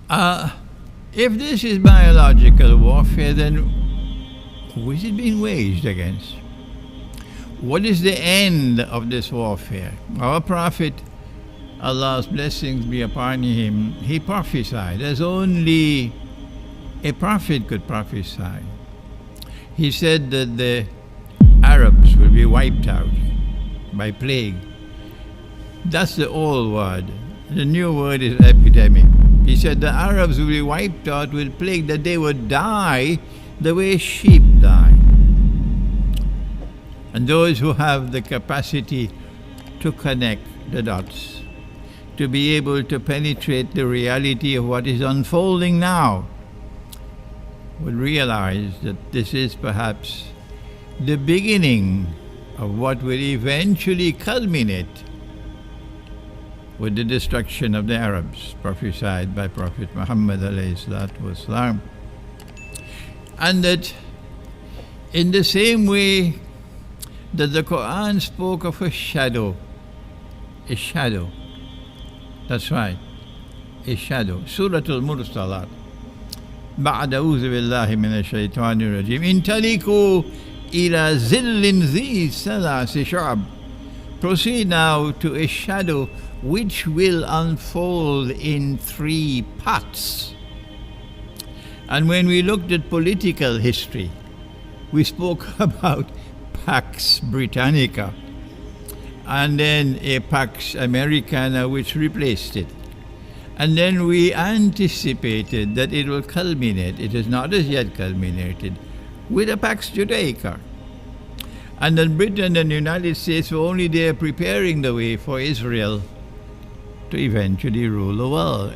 Uh, if this is biological warfare, then who is it being waged against? What is the end of this warfare? Our Prophet, Allah's blessings be upon him, he prophesied as only a prophet could prophesy. He said that the Arabs will be wiped out by plague. That's the old word. The new word is epidemic. He said the Arabs will be wiped out with plague, that they would die the way sheep die. And those who have the capacity to connect the dots, to be able to penetrate the reality of what is unfolding now, would realize that this is perhaps the beginning of what will eventually culminate with the destruction of the Arabs, prophesied by Prophet Muhammad ﷺ. And that in the same way that the Quran spoke of a shadow, that's right, a shadow. Surah Al-Mursalat. بعد أعوذ بالله من الشيطان الرجيم انطلقوا إلى ظل ذي ثلاث شعب. Proceed now to a shadow which will unfold in 3 parts. And when we looked at political history, we spoke about Pax Britannica and then a Pax Americana which replaced it. And then we anticipated that it will culminate, it has not as yet culminated, with a Pax Judaica. And then Britain and the United States were only there preparing the way for Israel to eventually rule the world.